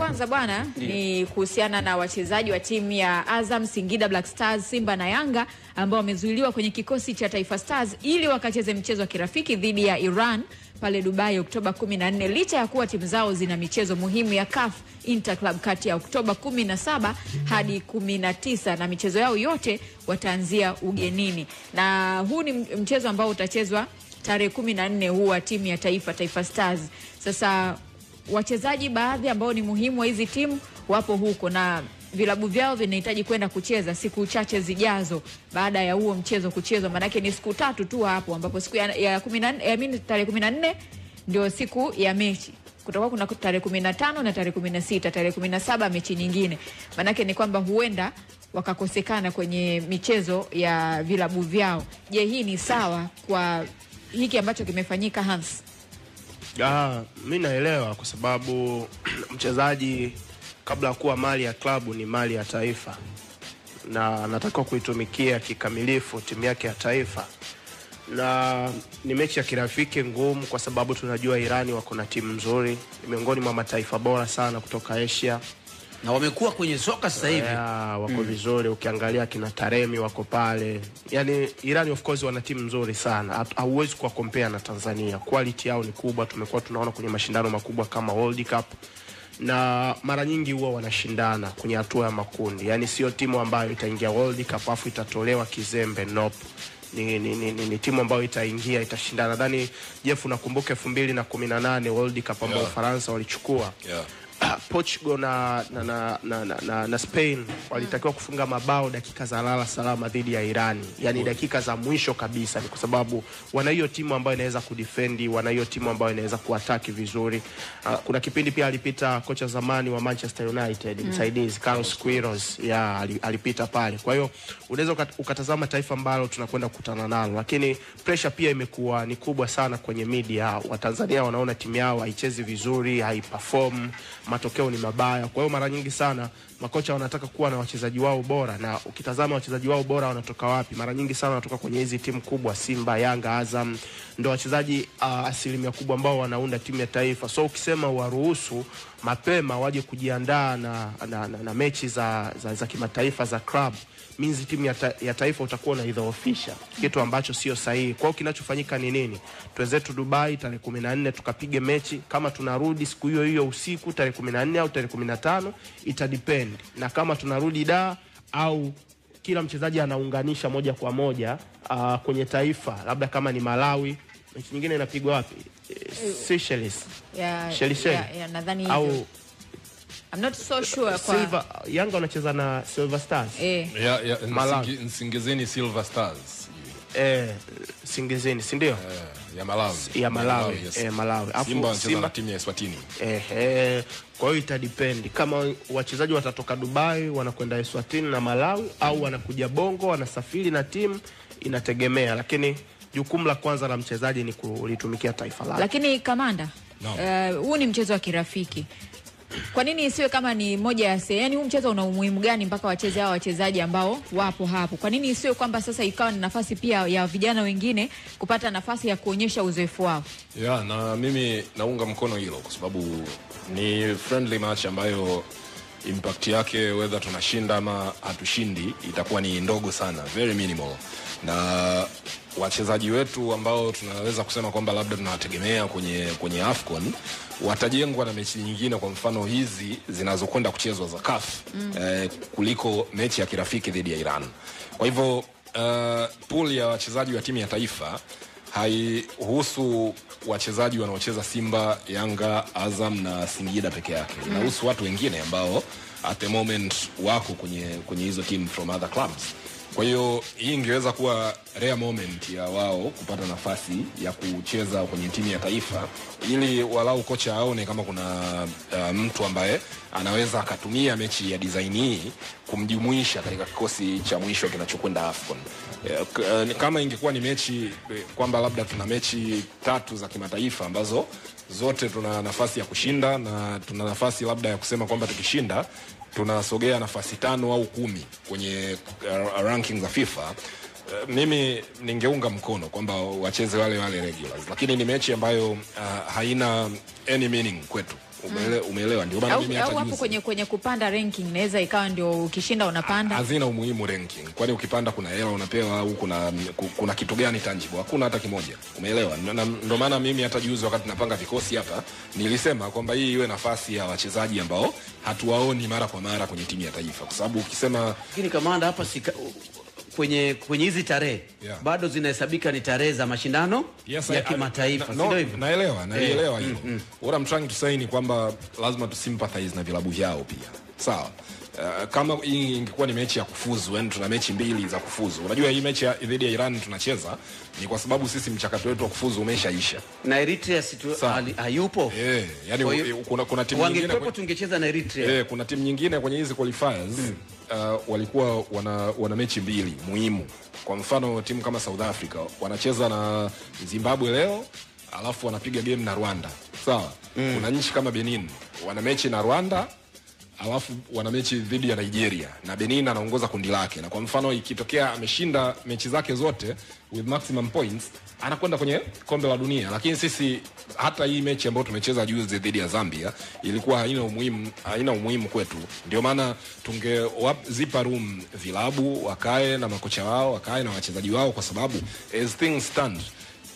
kwanza bwana ni kuhusiana na wachezaji wa timu ya Azam, Singida Black Stars, Simba na Yanga ambao wamezuiliwa kwenye kikosi cha Taifa Stars ili wakacheze mchezo wa kirafiki dhidi ya Iran pale Dubai Oktoba 14, licha ya kuwa timu zao zina michezo muhimu ya CAF Interclub kati ya Oktoba 17 hadi 19, na michezo yao yote wataanzia ugenini. Na huu ni mchezo ambao utachezwa tarehe 14 huu wa timu ya Taifa Stars. Sasa wachezaji baadhi ambao ni muhimu wa hizi timu wapo huko na vilabu vyao vinahitaji kwenda kucheza siku chache zijazo baada ya huo mchezo kuchezwa. Manake ni siku 3 tu hapo, ambapo siku ya 14 tarehe 14 ndio siku ya mechi. Kutakuwa kuna tarehe 15 na tarehe 16, tarehe 17 mechi nyingine. Manake ni kwamba huenda wakakosekana kwenye michezo ya vilabu vyao. Je, hii ni sawa kwa hiki ambacho kimefanyika, Hans? Mimi naelewa kwa sababu mchezaji kabla ya kuwa mali ya klabu ni mali ya taifa, na anataka kuitumikia kikamilifu timu yake ya taifa. Na ni mechi ya kirafiki ngumu kwa sababu tunajua Irani wako na timu nzuri, miongoni mwa mataifa bora sana kutoka Asia, na wamekuwa kwenye soka sasa hivi. Wako vizuri, ukiangalia kina Taremi wako pale. Yani Irani of course wana timu nzuri sana. Hauwezi kuwa compare na Tanzania. Quality yao ni kubwa, tumekuwa tunaona kwenye mashindano makubwa kama World Cup. Na mara nyingi huwa wanashindana kwenye hatua ya makundi. Yani sio timu ambayo itaingia World Cup afu itatolewa kizembe, nope. Ni timu ambayo itaingia, itashindana. Nadhani Jeff unakumbuka 2018 World Cup ambayo Faransa walichukua. Portugal na Spain walitakiwa kufunga mabao dakika za lala salama dhidi ya Irani. Yani dakika za mwisho kabisa, ni kwa sababu wana hiyo timu ambayo inaweza kudefendi, wana hiyo timu ambayo inaweza kuataki vizuri. Kuna kipindi pia alipita kocha zamani wa Manchester United, msaidizi Carlos Queiroz, alipita pale. Kwa hiyo unaweza ukatazama taifa ambalo tunakwenda kukutana nalo, lakini pressure pia imekuwa ni kubwa sana kwenye media. Watanzania wanaona timu yao haichezi vizuri, haiperform, matokeo ni mabaya. Kwa hiyo mara nyingi sana makocha wanataka kuwa na wachezaji wao bora, na ukitazama wachezaji wao bora wanatoka wapi? Mara nyingi sana wanatoka kwenye hizi timu kubwa, Simba, Yanga, Azam. Ndio wachezaji asilimia kubwa ambao wanaunda timu ya taifa. So ukisema waruhusu mapema waje kujiandaa na mechi za kimataifa za club, means timu ya taifa utakuwa unaidhoofisha, kitu ambacho sio sahihi. Kwa hiyo kinachofanyika ni nini? Tuenzetu Dubai tarehe 14 tukapige mechi, kama tunarudi siku hiyo hiyo usiku tarehe 14 au tarehe 15 itadepend. Na kama tunarudi au kila mchezaji anaunganisha moja kwa moja kwenye taifa, labda kama ni Malawi, mechi nyingine inapigwa wapi? Seychelles. Nadhani au I'm not so sure kwa Yanga wanacheza na Silver Stars. Nsingizini Silver Stars. Singizini, si ndio? Ya Malawi. Yes. Malawi. Simba wanacheza na timu ya Eswatini. Kwa hiyo itadepend kama wachezaji watatoka Dubai wanakwenda Eswatini na Malawi, au wanakuja Bongo wanasafiri na timu, inategemea. Lakini jukumu la kwanza la mchezaji ni kulitumikia taifa lake. Lakini kamanda, huu ni mchezo wa kirafiki. Kwa nini isiwe kama ni moja ya yani huu mchezo una umuhimu gani mpaka wacheze hao wachezaji ambao wapo hapo? Kwa nini isiwe kwamba sasa ikawa ni nafasi pia ya vijana wengine kupata nafasi ya kuonyesha uzoefu wao? Na mimi naunga mkono hilo kwa sababu ni friendly match ambayo impact yake whether tunashinda ama hatushindi itakuwa ni ndogo sana, very minimal. Na wachezaji wetu ambao tunaweza kusema kwamba labda tunawategemea kwenye AFCON watajengwa na mechi nyingine, kwa mfano hizi zinazokwenda kuchezwa za CAF kuliko mechi ya kirafiki dhidi ya Iran. Kwa hivyo pool ya wachezaji wa timu ya taifa haihusu wachezaji wanaocheza Simba, Yanga, Azam na Singida peke yake. Inahusu watu wengine ambao at the moment wako kwenye hizo team from other clubs. Kwa hiyo hii ingeweza kuwa rare moment ya wao kupata nafasi ya kucheza kwenye timu ya taifa, ili walau kocha aone kama kuna mtu ambaye anaweza akatumia mechi ya design hii kumjumuisha katika kikosi cha mwisho kinachokwenda AFCON. Kama ingekuwa ni mechi kwamba labda tuna mechi 3 za kimataifa ambazo zote tuna nafasi ya kushinda, na tuna nafasi labda ya kusema kwamba tukishinda tunasogea nafasi 5 au 10 kwenye ranking za FIFA, mimi ningeunga mkono kwamba wacheze wale regulars. Lakini ni mechi ambayo haina any meaning kwetu Umeelewa? Ndio maana mimi hata au hapo kwenye kupanda ranking inaweza ikawa ndio ukishinda unapanda. Hazina umuhimu ranking. Kwani ukipanda kuna hela unapewa au kuna kitu gani tangible? Hakuna hata kimoja. Umeelewa? Ndio maana mimi hata juzi wakati napanga vikosi hapa nilisema kwamba hii iwe nafasi ya wachezaji ambao hatuwaoni mara kwa mara kwenye timu ya taifa. Kwa sababu ukisema lakini kamanda hapa kwenye hizi tarehe bado zinahesabika ni tarehe za mashindano ya kimataifa, sio hivyo? Naelewa hilo. What I'm trying to say ni kwamba lazima tusympathize na vilabu vyao pia. Sawa. Kama hii ingekuwa ni mechi ya kufuzu, yani tuna mechi 2 za kufuzu. Unajua hii mechi dhidi ya Iran tunacheza ni kwa sababu sisi mchakato wetu wa kufuzu umeshaisha. Na Eritrea hayupo. Yani kuna timu nyingine wangepepo tungecheza na Eritrea. Kuna timu nyingine kwenye hizi qualifiers walikuwa wana mechi 2 muhimu. Kwa mfano timu kama South Africa wanacheza na Zimbabwe leo, alafu wanapiga game na Rwanda. Sawa? Kuna nchi kama Benin wana mechi na Rwanda, alafu wana mechi dhidi ya Nigeria na Benin anaongoza kundi lake, na kwa mfano ikitokea ameshinda mechi zake zote with maximum points anakwenda kwenye kombe la dunia. Lakini sisi hata hii mechi ambayo tumecheza juzi dhidi ya Zambia ilikuwa haina umuhimu kwetu. Ndio maana tungezipa room vilabu wakae na makocha wao, wakae na wachezaji wao, kwa sababu as things stand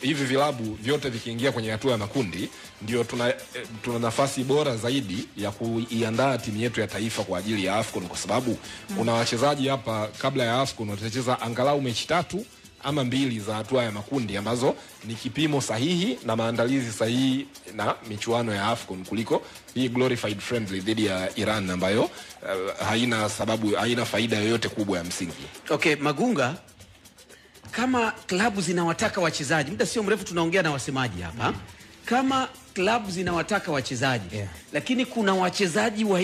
hivi vilabu vyote vikiingia kwenye hatua ya makundi ndio tuna nafasi bora zaidi ya kuiandaa timu yetu ya taifa kwa ajili ya AFCON, kwa sababu kuna wachezaji hapa kabla ya AFCON watacheza angalau mechi 3 ama 2 za hatua ya makundi ambazo ni kipimo sahihi na maandalizi sahihi na michuano ya AFCON kuliko hii glorified friendly dhidi ya Iran ambayo haina faida yoyote kubwa ya msingi. Okay, Magunga, kama klabu zinawataka wachezaji, muda sio mrefu tunaongea na wasemaji hapa, kama klabu zinawataka wachezaji lakini kuna wachezaji wa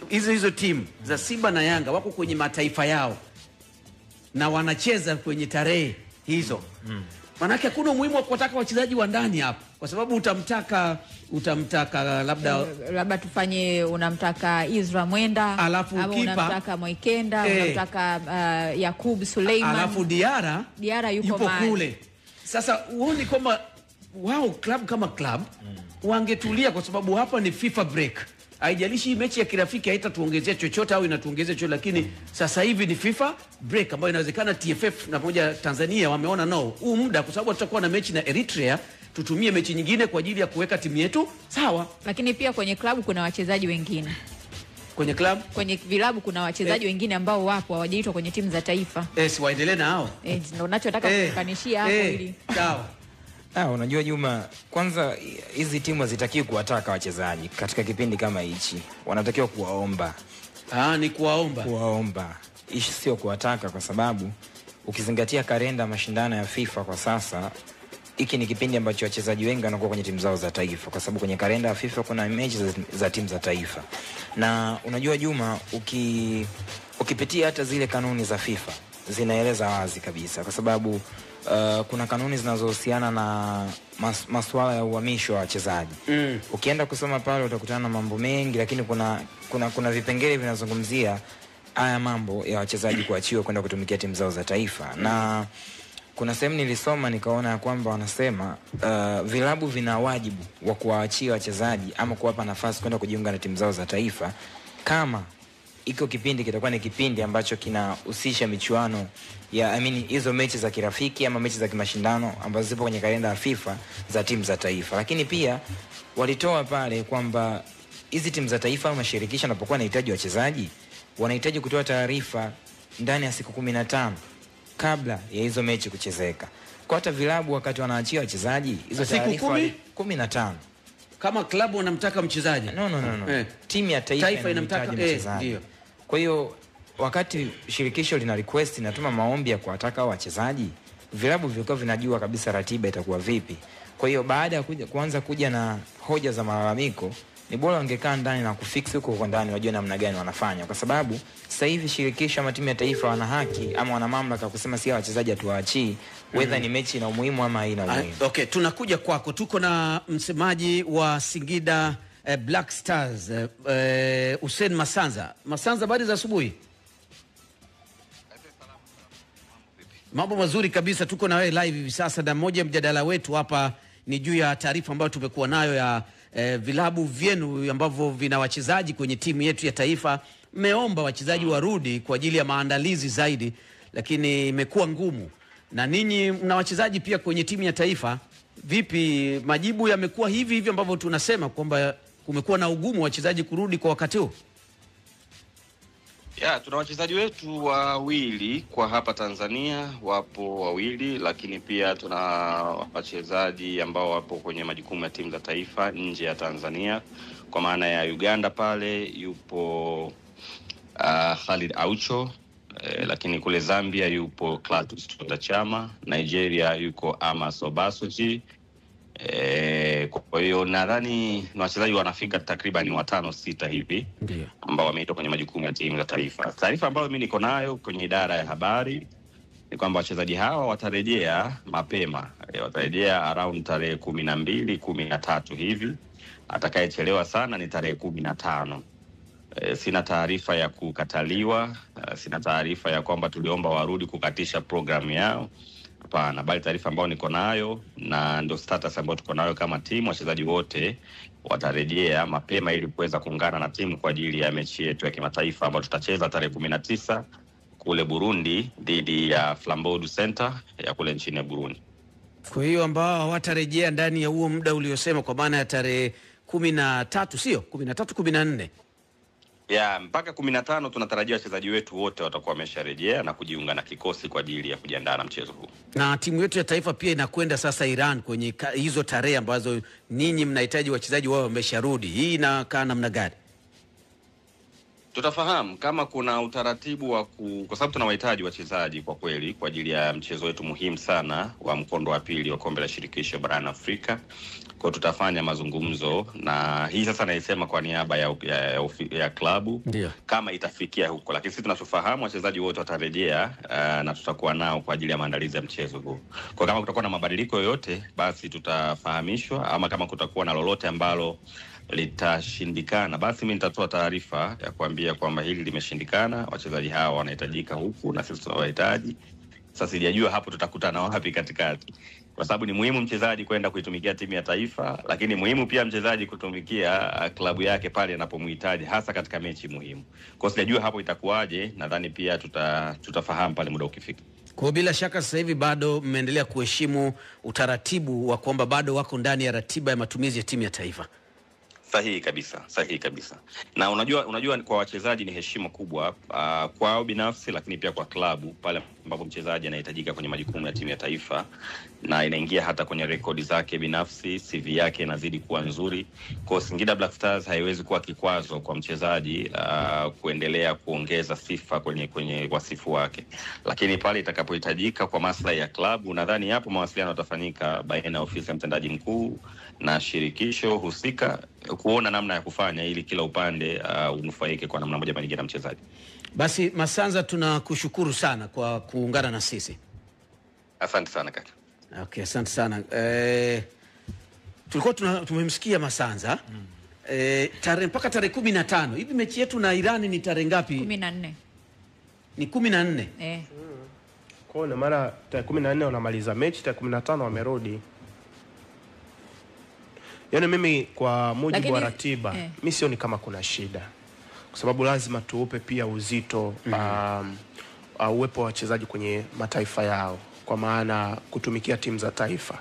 hizo timu za Simba na Yanga wako kwenye mataifa yao na wanacheza kwenye tarehe hizo, manake hakuna umuhimu wa kuwataka wachezaji wa ndani hapa, kwa sababu utamtaka labda tufanye, unamtaka Izra Mwenda, alafu unamtaka Moikenda, unamtaka Yakub Suleiman, alafu Diara yupo kule. Sasa uone kwamba wao club kama club wangetulia, kwa sababu hapa ni FIFA break. Haijalishi hii mechi ya kirafiki haitatuongezea chochote au inatuongezea chochote, lakini sasa hivi ni FIFA break ambayo inawezekana TFF na moja Tanzania wameona huu muda, kwa sababu tutakuwa na mechi na Eritrea, tutumie mechi nyingine kwa ajili ya kuweka timu yetu sawa. Lakini pia kwenye klabu kuna wachezaji wengine. Kwenye vilabu kuna wachezaji wengine ambao wapo hawajaitwa kwenye timu za taifa. Si waendelee na hao. Ndio unachotaka kukanishia hapo ili. Sawa. Unajua Juma, kwanza hizi timu hazitakiwi kuwataka wachezaji katika kipindi kama hichi. Wanatakiwa kuwaomba. Ni kuwaomba. Kuwaomba. Ishi sio kuwataka, kwa sababu ukizingatia kalenda mashindano ya FIFA kwa sasa, hiki ni kipindi ambacho wachezaji wengi wanakuwa kwenye timu zao za taifa, kwa sababu kwenye kalenda ya FIFA kuna mechi za timu za taifa. Na unajua Juma, ukipitia hata zile kanuni za FIFA zinaeleza wazi kabisa, kwa sababu kuna kanuni zinazohusiana na masuala ya uhamisho wa wachezaji. Ukienda kusoma pale utakutana na mambo mengi, lakini kuna vipengele vinazungumzia haya mambo ya wachezaji kuachiwa kwenda kutumikia timu zao za taifa. Na kuna sehemu nilisoma nikaona ya kwamba wanasema vilabu vina wajibu wa kuwaachia wachezaji ama kuwapa nafasi kwenda kujiunga na timu zao za taifa kama iko kipindi kitakuwa ni kipindi ambacho kinahusisha michuano ya hizo mechi za kirafiki ama mechi za kimashindano ambazo zipo kwenye kalenda ya FIFA za timu za taifa. Lakini pia walitoa pale kwamba hizi timu za taifa au mashirikisho yanapokuwa yanahitaji wachezaji, wanahitaji kutoa taarifa ndani ya siku 15 kabla ya hizo mechi kuchezeka. Kwa hata vilabu wakati wanaachia wachezaji, hizo taarifa 15 kama klabu wanamtaka mchezaji. No. Timu ya taifa inamtaka mchezaji. Kwa hiyo wakati shirikisho lina request, inatuma maombi ya kuwataka wachezaji, vilabu vilikuwa vinajua kabisa ratiba itakuwa vipi. Kwa hiyo baada ya kuanza kuja na hoja za malalamiko, ni bora wangekaa ndani na kufix huko ndani, wajue namna gani wanafanya, kwa sababu sasa hivi shirikisho ama timu ya taifa wana haki ama wana mamlaka kusema si wachezaji atuwaachii whether ni mechi ina umuhimu ama haina umuhimu. Okay, tunakuja kwako. Tuko na msemaji wa Singida Black Stars Hussein Masanza. Masanza, habari za asubuhi? Mambo mazuri kabisa, tuko na wewe live hivi sasa, na mmoja mjadala wetu hapa ni juu ya taarifa ambayo tumekuwa nayo ya vilabu vyenu ambavyo vina wachezaji kwenye timu yetu ya taifa mmeomba wachezaji warudi kwa ajili ya maandalizi zaidi, lakini imekuwa ngumu. Na ninyi mna wachezaji pia kwenye timu ya taifa. Vipi, majibu yamekuwa hivi ambavyo tunasema kwamba kumekuwa na ugumu wachezaji kurudi kwa wakati huu? Ya, tuna wachezaji wetu wawili kwa hapa Tanzania, wapo wawili, lakini pia tuna wachezaji ambao wapo kwenye majukumu ya timu za taifa nje ya Tanzania. Kwa maana ya Uganda pale yupo Khalid Aucho, lakini kule Zambia yupo Clatous Chama, Nigeria yuko Amos Obasoji. Kwa hiyo nadhani na wachezaji wanafika takriban 5-6 hivi ambao wameitwa kwenye majukumu ya timu za taifa. Taarifa ambayo mimi niko nayo kwenye idara ya habari ni kwamba wachezaji hawa watarejea mapema, watarejea around tarehe 12-13 hivi. Atakayechelewa sana ni tarehe 15. Sina taarifa ya kukataliwa, sina taarifa ya kwamba tuliomba warudi kukatisha programu yao. Hapana, bali taarifa ambayo niko nayo na ndio status ambayo tuko nayo kama timu, wachezaji wote watarejea mapema ili kuweza kuungana na timu kwa ajili ya mechi yetu ya kimataifa ambayo tutacheza tarehe 19 kule Burundi dhidi ya Flambeau du Center ya kule nchini Burundi. Kwa hiyo ambao hawatarejea ndani ya huo muda uliosema, kwa maana ya tarehe 13, sio 13, 14. Ya, mpaka 15 tunatarajia wachezaji wetu wote watakuwa wamesharejea na kujiunga na kikosi kwa ajili ya kujiandaa na mchezo huu. Na timu yetu ya taifa pia inakwenda sasa Iran kwenye hizo tarehe ambazo ninyi mnahitaji wachezaji wao wamesharudi. Hii inakaa namna gani? Tutafahamu kama kuna utaratibu wa kwa sababu tunawahitaji wachezaji kwa kweli kwa ajili ya mchezo wetu muhimu sana wa mkondo wa pili wa kombe la shirikisho barani Afrika. Kwa tutafanya mazungumzo, na hii sasa naisema kwa niaba ya klabu kama itafikia huko, lakini sisi tunachofahamu wachezaji wote watarejea na tutakuwa nao kwa ajili ya maandalizi ya mchezo huu. Kwa kama kutakuwa na mabadiliko yoyote basi tutafahamishwa, ama kama kutakuwa na lolote ambalo litashindikana basi mimi nitatoa taarifa ya kuambia kwamba hili limeshindikana, wachezaji hawa wanahitajika huku na sisi tunawahitaji. Sasa sijajua hapo tutakutana wapi katikati, kwa sababu ni muhimu mchezaji kwenda kuitumikia timu ya taifa, lakini muhimu pia mchezaji kutumikia klabu yake pale anapomhitaji, hasa katika mechi muhimu. Kwa sijajua hapo itakuwaje, nadhani pia tutafahamu pale muda ukifika. Kwa bila shaka sasa hivi bado mmeendelea kuheshimu utaratibu wa kwamba bado wako ndani ya ratiba ya matumizi ya timu ya taifa. Sahihi kabisa. Na unajua kwa wachezaji ni heshima kubwa kwao binafsi, lakini pia kwa klabu pale ambapo mchezaji anahitajika kwenye majukumu ya timu ya taifa, na inaingia hata kwenye rekodi zake binafsi, CV yake inazidi kuwa nzuri. Kwa Singida Black Stars haiwezi kuwa kikwazo kwa mchezaji kuendelea kuongeza sifa kwenye wasifu wake, lakini pale itakapohitajika kwa maslahi ya klabu, nadhani hapo mawasiliano yatafanyika baina ya ofisi ya mtendaji mkuu na shirikisho husika kuona namna ya kufanya ili kila upande unufaike kwa namna moja au nyingine na mchezaji. Basi Masanza, tunakushukuru sana kwa kuungana na sisi. Asante sana kaka. Okay, asante sana. Tulikuwa tumemsikia Masanza. Mpaka tarehe 15. Hivi mechi yetu na Irani ni tarehe ngapi? 14. Ni 14. Kwa hiyo mara tarehe 14 wanamaliza mechi, tarehe 15 wamerudi. Yaani mimi kwa mujibu wa ratiba mimi sioni kama kuna shida, kwa sababu lazima tuupe pia uzito uwepo wa wachezaji kwenye mataifa yao, kwa maana kutumikia timu za taifa.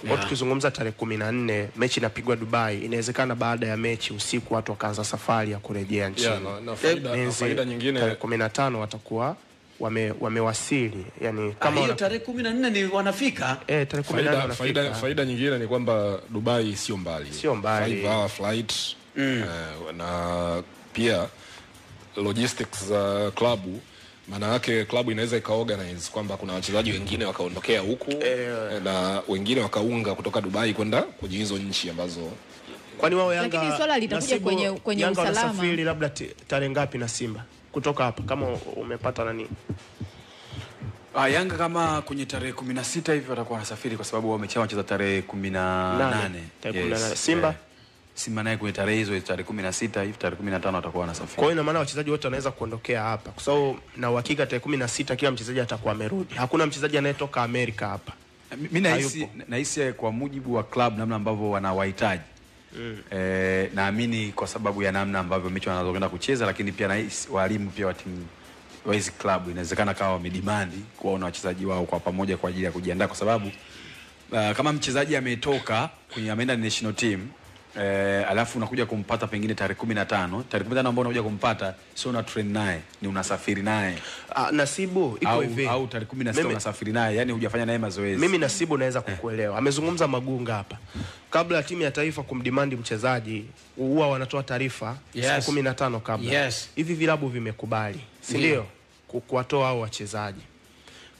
Kwa tukizungumza tarehe 14 mechi inapigwa Dubai, inawezekana baada ya mechi usiku watu wakaanza safari ya kurejea nchini. Na faida nyingine tarehe 15 watakuwa wamewasili, yani kama hiyo tarehe 14 ni wanafika. Tarehe 14 wanafika. Faida nyingine ni kwamba Dubai sio mbali. 5 hour flight. Na pia logistics za klabu, maana yake klabu inaweza ikaorganize kwamba kuna wachezaji wengine wakaondokea huku na wengine wakaunga kutoka Dubai kwenda kwenye hizo nchi ambazo. Kwani wao Yanga, lakini swala litakuja kwenye Yanga usalama. Wanasafiri labda tarehe ngapi na Simba kutoka hapa, kama umepata nani? Yanga kama kwenye tarehe 16 hivi watakuwa wanasafiri, kwa sababu wamechama cheza tarehe 18. Yes. Simba Simba naye kwenye tarehe hizo, tarehe 16 hivi, tarehe 15 watakuwa wanasafiri. Kwa hiyo ina maana wachezaji wote wanaweza kuondokea hapa, kwa sababu na uhakika tarehe 16 kila mchezaji atakuwa amerudi. Hakuna mchezaji anayetoka Amerika hapa. Mimi nahisi kwa mujibu wa club namna ambavyo wanawahitaji, Naamini kwa sababu ya namna ambavyo mechi wanazokwenda kucheza, lakini pia na walimu pia wa timu wa hizi club inawezekana kama wamedemand kuona wachezaji wao kwa pamoja kwa ajili ya kujiandaa, kwa sababu kama mchezaji ametoka kwenye ameenda national team alafu unakuja kumpata pengine tarehe 15 ambao unakuja kumpata sio una train naye, ni unasafiri naye. Nasibu iko hivi au tarehe 16 unasafiri naye, yani hujafanya naye mazoezi. Mimi Nasibu naweza kukuelewa. Amezungumza Magunga hapa. Kabla ya timu ya taifa kumdemand mchezaji, huwa wanatoa taarifa siku 15 kabla. Hivi vilabu vimekubali, si ndio? Kuwatoa hao wachezaji.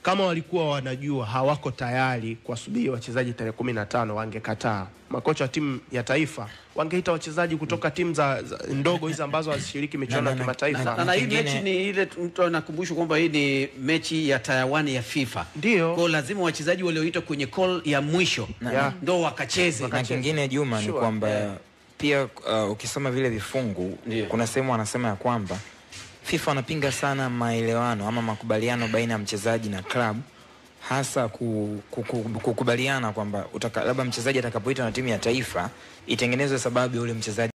Kama walikuwa wanajua hawako tayari kuwasubiri wachezaji tarehe 15, wangekataa. Makocha wa timu ya taifa wangeita wachezaji kutoka timu za ndogo hizi ambazo hazishiriki michuano ya kimataifa. Na hii mechi ni ile mtu anakumbusha kwamba hii ni mechi ya Tier 1 ya FIFA. Ndio. Kwa lazima wachezaji walioitwa kwenye call ya mwisho ndio wakacheze. Na kingine Juma ni kwamba pia ukisoma vile vifungu kuna sehemu wanasema ya kwamba FIFA wanapinga sana maelewano ama makubaliano baina ya mchezaji na club, hasa kukubaliana kwamba labda mchezaji atakapoitwa na timu ya taifa itengenezwe sababu ya ule mchezaji.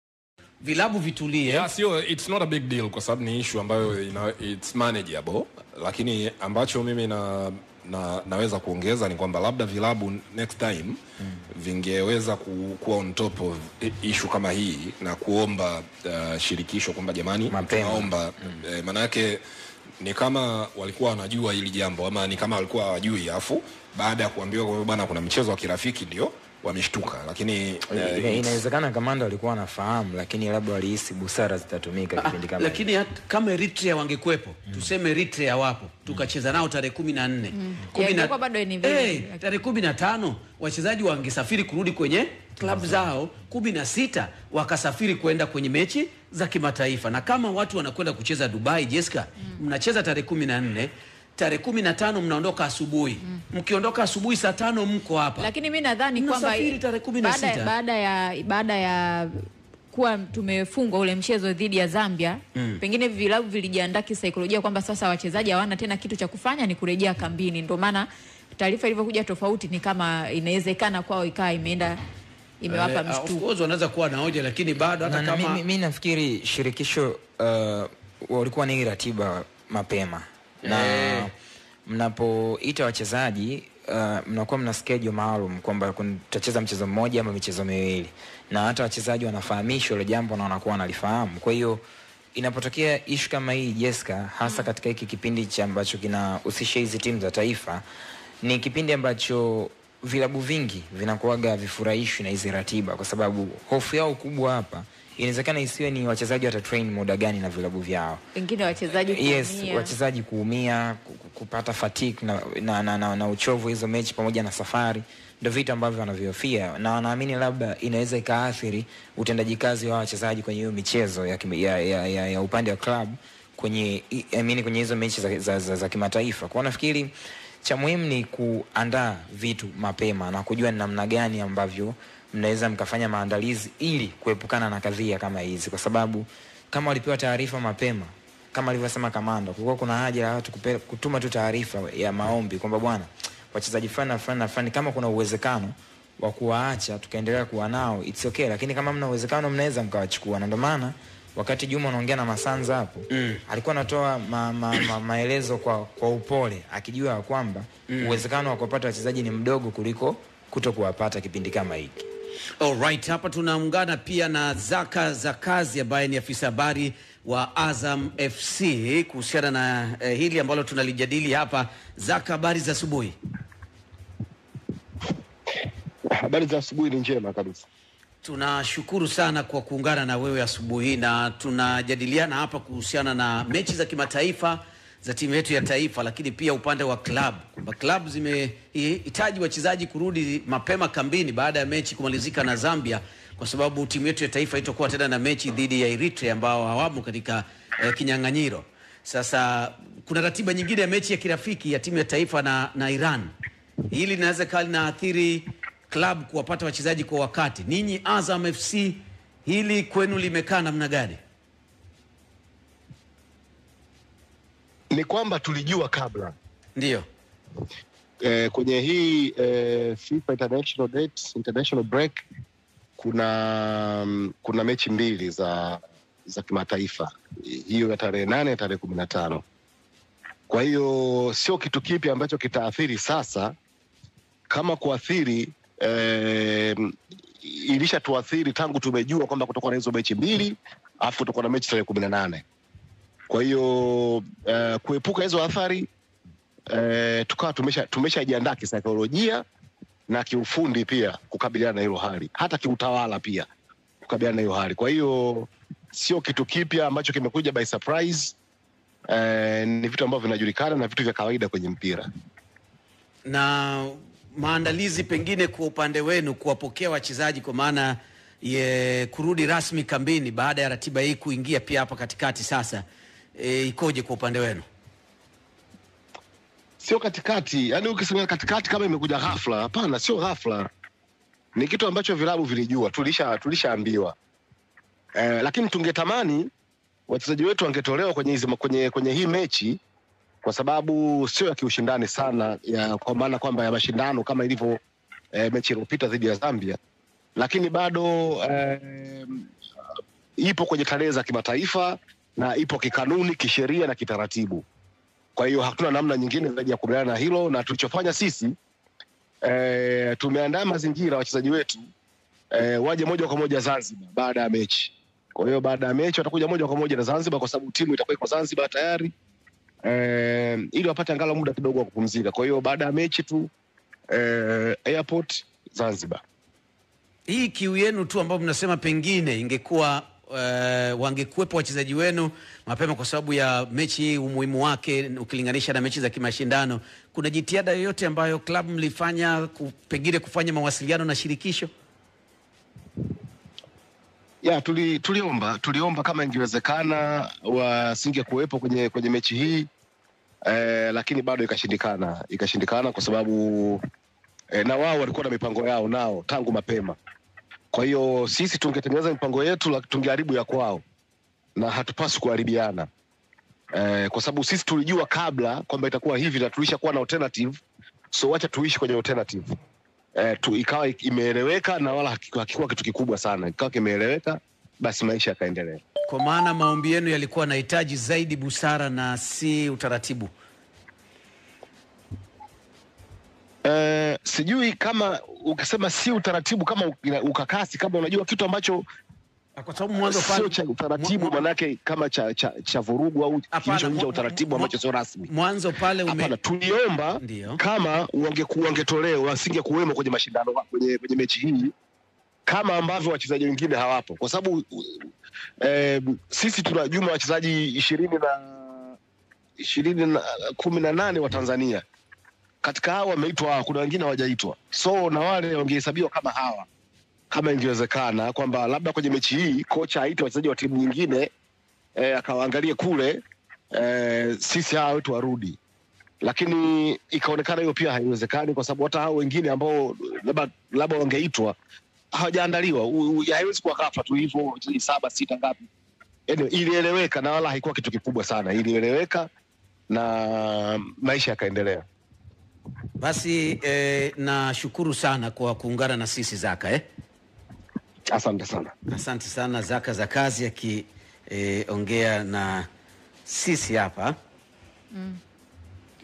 Vilabu vitulie. Sio, it's not a big deal kwa sababu ni issue ambayo it's manageable, lakini ambacho mimi naweza kuongeza ni kwamba labda vilabu next time vingeweza kuwa on top of issue kama hii na kuomba shirikisho kwamba jamani tunaomba maana yake ni kama walikuwa wanajua hili jambo ama ni kama walikuwa hawajui, afu baada ya kuambiwa kwa bwana kuna mchezo wa kirafiki ndio wameshtuka. Lakini inawezekana kamanda walikuwa wanafahamu, lakini labda walihisi busara zitatumika kipindi kama lakini kama Eritrea wangekuepo, tuseme Eritrea wapo, tukacheza nao tarehe 14. Tarehe 15 wachezaji wangesafiri kurudi kwenye club zao, 16 wakasafiri kwenda kwenye mechi za kimataifa. Na kama watu wanakwenda kucheza Dubai, Jessica, mnacheza tarehe 14, tarehe 15 mnaondoka asubuhi. Mkiondoka asubuhi saa 5 mko hapa. Lakini mimi nadhani kwamba baada ya kuwa tumefungwa ule mchezo dhidi ya Zambia, pengine vilabu vilijiandaa kisaikolojia kwamba sasa wachezaji hawana tena kitu cha kufanya, ni kurejea kambini. Ndio maana taarifa ilivyokuja tofauti, ni kama inawezekana kwao ikaa imewapa mshtuko. Of course wanaweza kuwa na hoja, lakini bado hata kama mimi nafikiri shirikisho walikuwa ni ratiba mapema. Na mnapoita wachezaji mnakuwa mna schedule maalum kwamba tutacheza mchezo mmoja ama michezo miwili, na hata wachezaji wanafahamishwa ile jambo na wanakuwa wanalifahamu. Kwa hiyo inapotokea issue kama hii Jessica, hasa katika hiki kipindi ambacho kinahusisha hizi timu za taifa, ni kipindi ambacho vilabu vingi vinakuaga vifurahishwi na hizi ratiba, kwa sababu hofu yao kubwa hapa inawezekana isiwe ni wachezaji watatrain muda gani na vilabu vyao, wengine wachezaji kuumia. Wachezaji kuumia, kupata fatigue na uchovu hizo mechi pamoja na safari, ndio vitu ambavyo wanavihofia, na wanaamini labda inaweza ikaathiri utendaji kazi wa wachezaji kwenye hiyo michezo ya upande wa club kwenye kwenye hizo mechi za kimataifa. Kwa nafikiri cha muhimu ni kuandaa vitu mapema na kujua ni namna gani ambavyo mnaweza mkafanya maandalizi ili kuepukana na kadhia kama hizi, kwa sababu kama walipewa taarifa mapema kama alivyosema kamanda, kulikuwa kuna haja ya watu kutuma tu taarifa ya maombi kwamba bwana wachezaji fulani kama kuna uwezekano wa kuwaacha tukaendelea kuwa nao it's okay, lakini kama mna uwezekano mnaweza mkawachukua. Na ndio maana wakati Juma anaongea na Masanza hapo alikuwa anatoa maelezo kwa upole, akijua kwamba uwezekano wa kupata wachezaji ni mdogo kuliko kutokuwapata kipindi kama hiki. Alright, hapa tunaungana pia na Zaka Zakazi ambaye ni afisa habari wa Azam FC kuhusiana na hili ambalo tunalijadili hapa. Zaka, habari za asubuhi? Habari za asubuhi ni njema kabisa. Tunashukuru sana kwa kuungana na wewe asubuhi, na tunajadiliana hapa kuhusiana na mechi za kimataifa za timu yetu ya taifa, lakini pia upande wa club kwamba club zimehitaji wachezaji kurudi mapema kambini baada ya mechi kumalizika na Zambia, kwa sababu timu yetu ya taifa itakuwa tena na mechi dhidi ya Eritrea ambao hawamo katika kinyang'anyiro. Sasa kuna ratiba nyingine ya mechi ya kirafiki ya timu ya taifa na Iran. Hili linaweza kali na athiri club kuwapata wachezaji kwa wakati. Ninyi Azam FC, hili kwenu limekaa namna gani? Ni kwamba tulijua kabla. Ndio. Kwenye hii FIFA international break kuna mechi mbili za kimataifa, hiyo ya tarehe 8 na tarehe 15. Kwa hiyo sio kitu kipi ambacho kitaathiri sasa. Kama kuathiri ilisha tuathiri tangu tumejua kwamba kutakuwa na hizo mechi mbili, afu kutakuwa na mechi tarehe 18. Kwa hiyo kuepuka hizo athari tukawa tumeshajiandaa kisaikolojia na kiufundi pia kukabiliana na hilo hali, hata kiutawala pia kukabiliana na hiyo hali. Kwa hiyo sio kitu kipya ambacho kimekuja by surprise. Ni vitu ambavyo vinajulikana na vitu vya kawaida kwenye mpira. Na maandalizi pengine kwa upande wenu kuwapokea wachezaji kwa maana kurudi rasmi kambini baada ya ratiba hii kuingia pia hapa katikati sasa, ikoje kwa upande wenu? Sio katikati, yani ukisema katikati kama imekuja ghafla, hapana, sio ghafla. Ni kitu ambacho vilabu vilijua, tulishaambiwa. Lakini tungetamani wachezaji wetu wangetolewa kwenye hii mechi, kwa sababu sio ya kiushindani sana, kwa maana kwamba ya mashindano kama ilivyo mechi iliyopita dhidi ya Zambia, lakini bado ipo kwenye tarehe za kimataifa na ipo kikanuni, kisheria na kitaratibu. Kwa hiyo hatuna namna nyingine zaidi ya kubaliana na hilo, na tulichofanya sisi tumeandaa mazingira wachezaji wetu waje moja kwa moja Zanzibar baada ya mechi. Kwa hiyo baada ya mechi watakuja moja kwa moja na Zanzibar, kwa sababu timu itakuwa iko Zanzibar tayari, ili wapate angalau muda kidogo wa kupumzika. Kwa hiyo baada ya mechi tu airport Zanzibar. Hii kiu yenu tu ambayo mnasema pengine ingekuwa wangekuwepo wachezaji wenu mapema kwa sababu ya mechi, umuhimu wake ukilinganisha na mechi za kimashindano, kuna jitihada yoyote ambayo klabu mlifanya pengine kufanya mawasiliano na shirikisho? Ya, tuliomba kama ingewezekana wasingekuwepo kwenye mechi hii, lakini bado ikashindikana kwa sababu na wao walikuwa na mipango yao nao tangu mapema. Kwa hiyo sisi tungetengeneza mipango yetu, tungeharibu ya kwao, na hatupaswi kuharibiana, kwa sababu sisi tulijua kabla kwamba itakuwa hivi na tulishakuwa na alternative, so wacha tuishi kwenye alternative. Ikawa imeeleweka na wala hakikuwa kitu kikubwa sana, ikawa kimeeleweka, basi maisha yakaendelea. Kwa maana maombi yenu yalikuwa yanahitaji zaidi busara na si utaratibu. Sijui kama ukisema si utaratibu kama ukakasi, kama unajua kitu ambacho kwa sababu mwanzo pale sio cha utaratibu, manake kama cha vurugu au kilicho nje utaratibu ambacho sio rasmi. Mwanzo pale hapana, tuliomba kama wangetolewa, wasingekuwemo kwenye mashindano kwenye mechi hii, kama ambavyo wachezaji wengine hawapo, kwa sababu sisi tuna jumla wachezaji 18 wa Tanzania. Katika hao wameitwa, kuna wengine hawajaitwa, so na wale wangehesabiwa kama hawa, kama ingewezekana kwamba labda kwenye mechi hii kocha aite wachezaji wa timu nyingine akawaangalie kule, sisi hawa wetu warudi. Lakini ikaonekana hiyo pia haiwezekani, kwa sababu hata hao wengine ambao labda wangeitwa hawajaandaliwa. Haiwezi kuwa ghafla tu hivyo wachezaji 7 6 ngapi. Yaani ilieleweka na wala haikuwa kitu kikubwa sana, ilieleweka na maisha yakaendelea. Basi nashukuru sana kwa kuungana na sisi Zaka. Asante sana. Asante sana Zaka za kazi akiongea na sisi hapa.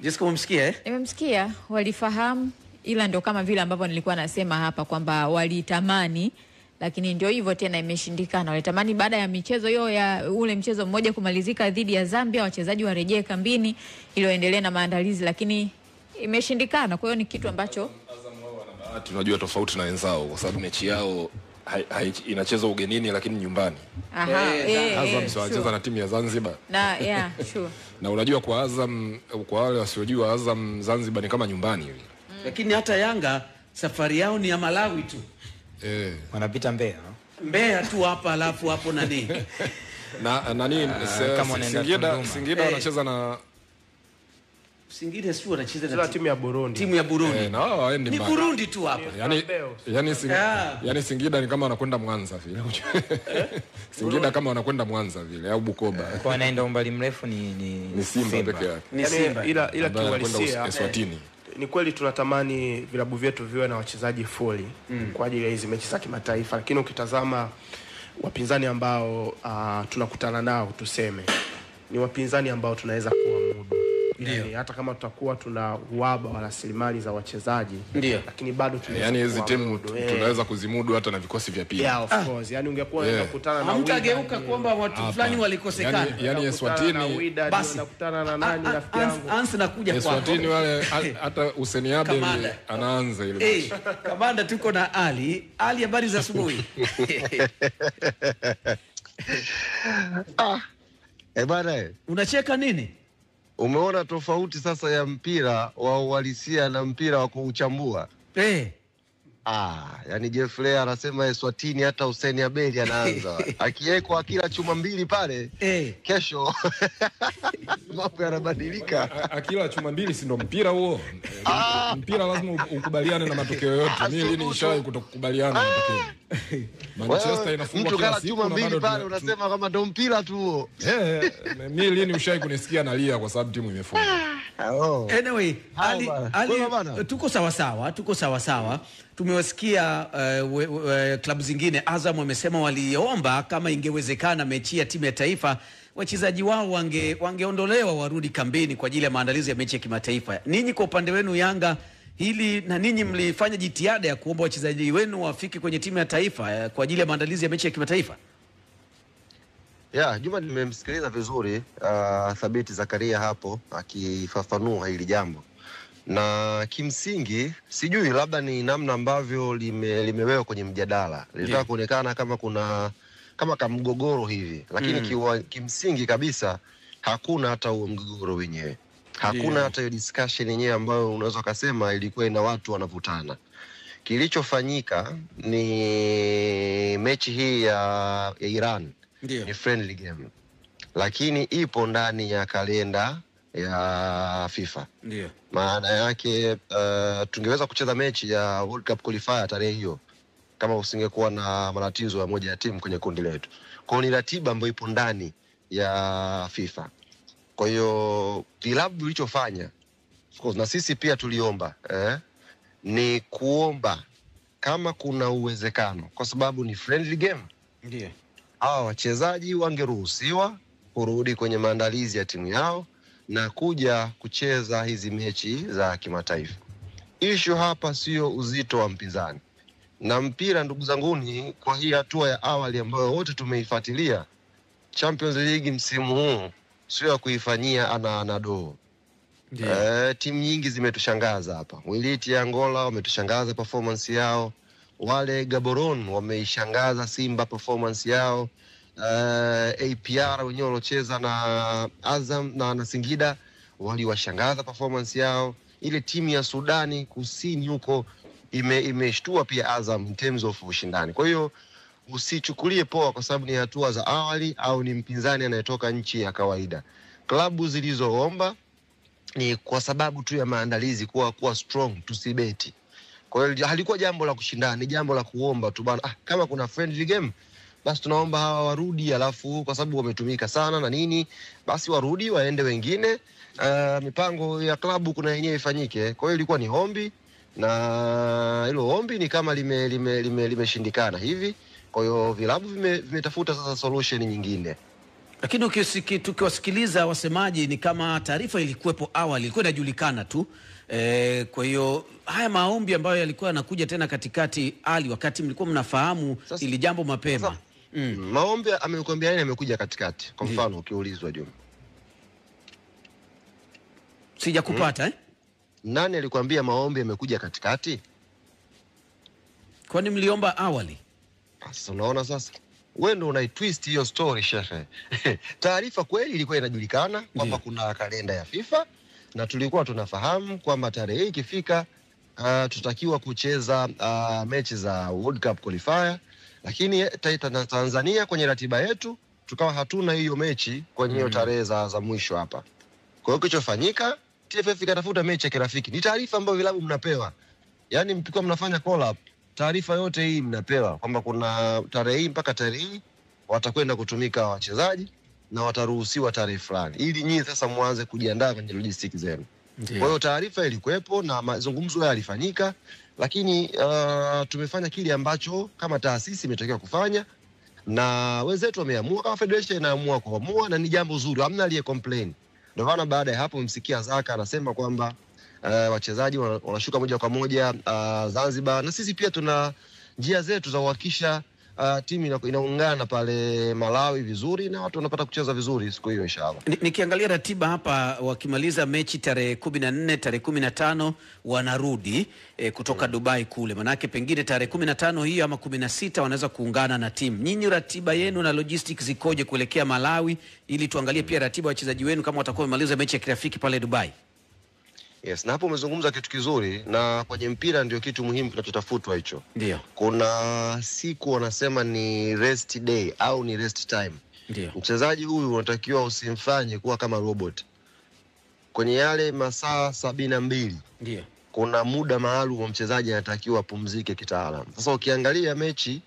Jessica, umemsikia? Nimemsikia, walifahamu, ila ndio kama vile ambavyo nilikuwa nasema hapa kwamba walitamani, lakini ndio hivyo tena imeshindikana. Walitamani baada ya michezo hiyo ya ule mchezo mmoja kumalizika dhidi ya Zambia, wachezaji warejee kambini ili waendelee na maandalizi, lakini imeshindikana. Kwa hiyo ni kitu ambacho Azam wao wana bahati, unajua tofauti na wenzao, kwa sababu mechi yao inachezwa ugenini lakini nyumbani. Azam sio anacheza na timu ya Zanzibar. Na sure. Na unajua kwa Azam, kwa wale wasiojua, Azam Zanzibar ni kama nyumbani hivi. Lakini hata Yanga safari yao ni ya Malawi tu. Wanapita Mbeya tu hapa, alafu hapo nani? Singida wanacheza na Singida sio anacheza na timu ya Burundi. Timu ya Burundi. Na wao waende mbali. Ni Burundi tu hapa. Yani Singida ni kama wanakwenda Mwanza vile. Singida kama wanakwenda Mwanza vile au Bukoba. Kwa wanaenda umbali mrefu ni Simba peke yake. Ni Simba. Ila kiuhalisia Eswatini. ni kweli tunatamani vilabu vyetu viwe na wachezaji fully kwa ajili ya hizi mechi za kimataifa, lakini ukitazama wapinzani ambao tunakutana nao, tuseme ni wapinzani ambao tunaweza kuamudu. Yani, hata kama tutakuwa tuna uhaba wa rasilimali za wachezaji, lakini bado tunaweza, yani hizi timu tunaweza kuzimudu hata na vikosi vya pili. Yeah, of course. Yani ungekuwa unakutana na mtageuka kwamba watu fulani walikosekana. Yani Eswatini basi nakutana na nani rafiki yangu. Ansi nakuja kwako. Eswatini wale hata Hussein Abel anaanza ile. Kamanda, tuko na Ali. Ali, habari za asubuhi. Bwana, unacheka nini? Umeona tofauti sasa ya mpira wa uhalisia na mpira wa kuuchambua? Yani Jeffrey anasema Eswatini hata Hussein Abeli anaanza. Akiwekwa kila chuma mbili pale, kesho mambo yanabadilika. Akila chuma mbili si ndo mpira huo? Mpira lazima ukubaliane na matokeo yote. Mimi lini nishawahi kutokubaliana na matokeo? Manchester inafungwa kila siku chuma mbili pale unasema kama ndo mpira tu huo. Mimi lini ushawahi kunisikia nalia kwa sababu timu imefungwa? Anyway, Ali, tuko sawa sawa. Tumewasikia klabu zingine. Azam wamesema waliomba kama ingewezekana mechi ya timu ya taifa wachezaji wao wangeondolewa warudi kambini kwa ajili ya maandalizi ya mechi ya kimataifa. Ninyi kwa upande wenu Yanga hili, na ninyi mlifanya jitihada ya kuomba wachezaji wenu wafike kwenye timu ya taifa kwa ajili ya maandalizi ya mechi ya kimataifa? Juma, nimemsikiliza vizuri Thabiti Zakaria hapo akifafanua hili jambo, na kimsingi sijui labda ni namna ambavyo limewewa kwenye mjadala. Litaka kuonekana kama kuna mgogoro hivi, lakini kimsingi kabisa hakuna hata huo mgogoro wenyewe. Hakuna hata hiyo discussion yenyewe ambayo unaweza kusema ilikuwa ina watu wanavutana. Kilichofanyika ni mechi hii ya Iran. Ni friendly game, lakini ipo ndani ya kalenda ya FIFA. Maana yake tungeweza kucheza mechi ya World Cup qualifier tarehe hiyo kama usingekuwa na matatizo ya moja ya timu kwenye kundi letu. Kwa hiyo ni ratiba ambayo ipo ndani ya FIFA. Kwa hiyo vilabu vilichofanya, of course na sisi pia tuliomba ni kuomba kama kuna uwezekano, kwa sababu ni friendly game, hawa wachezaji wangeruhusiwa kurudi kwenye maandalizi ya timu yao na kuja kucheza hizi mechi za kimataifa. Issue hapa sio uzito wa mpinzani. Na mpira, ndugu zanguni, kwa hii hatua ya awali ambayo wote tumeifuatilia, Champions League msimu huu sio ya kuifanyia anadoo. Timu nyingi zimetushangaza hapa. Wiliti ya Angola wametushangaza performance yao. Wale Gaborone wameishangaza Simba performance yao. APR wenyewe walocheza na Azam na Singida waliwashangaza performance yao. Ile timu ya Sudani Kusini huko imeshtua pia Azam in terms of ushindani. Kwa hiyo usichukulie poa kwa sababu ni hatua za awali au ni mpinzani anayetoka nchi ya kawaida. Klabu zilizoomba ni kwa sababu tu ya maandalizi kuwa strong, tusibeti. Kwa hiyo halikuwa jambo la kushindana, ni jambo la kuomba tu bana. Kama kuna friendly game basi tunaomba hawa warudi, alafu kwa sababu wametumika sana na nini, basi warudi waende wengine. Mipango ya klabu kuna yenyewe ifanyike. Kwa hiyo ilikuwa ni ombi, na hilo ombi ni kama limeshindikana hivi. Kwa hiyo vilabu vimetafuta sasa solution nyingine. Lakini tukiwasikiliza wasemaji ni kama taarifa ilikuwepo awali, ilikuwa inajulikana tu. Kwa hiyo haya maombi ambayo yalikuwa yanakuja tena katikati, Ali, wakati mlikuwa mnafahamu ili jambo mapema. Maombi amekwambia nini amekuja katikati? Kwa mfano ukiulizwa Juma. Sijakupata Nani alikwambia maombi yamekuja katikati? Kwani mliomba awali? Sasa unaona sasa. Wewe ndio unaitwist hiyo story shehe. Taarifa kweli ilikuwa inajulikana kwamba kuna kalenda ya FIFA na tulikuwa tunafahamu kwamba tarehe hii ikifika tutakiwa kucheza mechi za World Cup qualifier, lakini Tanzania kwenye ratiba yetu tukawa hatuna hiyo mechi kwenye hiyo tarehe za mwisho hapa. Kwa hiyo kilichofanyika, TFF ikatafuta mechi ya kirafiki. Ni taarifa ambayo vilabu mnapewa. Yaani mkiwa mnafanya call up, taarifa yote hii mnapewa kwamba kuna tarehe hii mpaka tarehe hii watakwenda kutumika wachezaji na wataruhusiwa tarehe fulani, ili nyinyi sasa muanze kujiandaa kwenye logistics zenu. Kwa hiyo taarifa ilikuwepo na mazungumzo yalifanyika, lakini tumefanya kile ambacho kama taasisi imetakiwa kufanya, na wenzetu wameamua, kama federation inaamua kuamua, na ni jambo zuri, hamna aliye complain. Ndio maana baada ya hapo msikia Zaka anasema kwamba wachezaji wanashuka moja kwa moja Zanzibar, na sisi pia tuna njia zetu za kuhakikisha timu inaungana pale Malawi vizuri na watu wanapata kucheza vizuri siku hiyo inshallah. Nikiangalia ratiba hapa, wakimaliza mechi tarehe 14, tarehe 15 wanarudi kutoka Dubai kule. Manake pengine tarehe 15 hiyo ama 16 wanaweza kuungana na timu. Nyinyi ratiba yenu na logistics zikoje kuelekea Malawi, ili tuangalie pia ratiba ya wachezaji wenu kama watakuwa wamemaliza mechi ya kirafiki pale Dubai? Yes, na hapo umezungumza kitu kizuri, na kwenye mpira ndio kitu muhimu kinachotafutwa hicho. Ndio. Kuna siku wanasema ni rest day au ni rest time. Ndio. Mchezaji huyu unatakiwa usimfanye kuwa kama robot. Kwenye yale masaa 72. Ndio. Kuna muda maalum wa mchezaji anatakiwa apumzike kitaalamu. Sasa ukiangalia mechi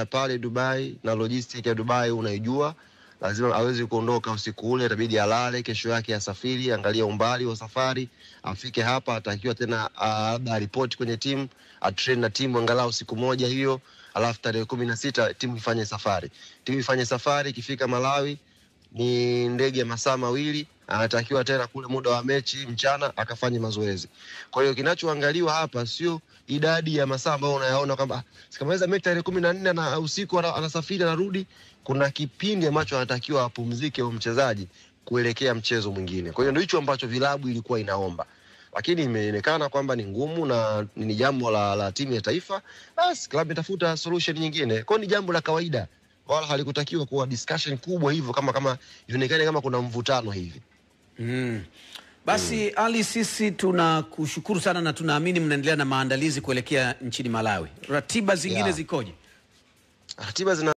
pale Dubai na logistic ya Dubai unaijua, lazima aweze kuondoka usiku ule, itabidi alale, kesho yake asafiri, angalia umbali wa safari, afike hapa, atakiwa tena labda report kwenye timu, atrain na timu angalau siku moja hiyo, alafu tarehe 16 timu ifanye safari. Timu ifanye safari, ikifika Malawi ni ndege ya masaa 2, anatakiwa tena kule muda wa mechi mchana akafanye mazoezi. Kwa hiyo kinachoangaliwa hapa sio idadi ya masaa ambayo unayaona kwamba sikamaliza mechi tarehe 14 na usiku anasafiri anarudi. Kuna kipindi ambacho anatakiwa apumzike huyo mchezaji kuelekea mchezo mwingine. Kwa hiyo ndio hicho ambacho vilabu ilikuwa inaomba. Lakini imeonekana kwamba ni ngumu na ni jambo la timu ya taifa, basi klabu itafuta solution nyingine. Kwa hiyo ni jambo la kawaida, wala halikutakiwa kuwa discussion kubwa hivyo kama ionekane kama kuna mvutano hivi. Basi Ali, sisi tunakushukuru sana na tunaamini mnaendelea na maandalizi kuelekea nchini Malawi. Ratiba zingine zikoje? Ratiba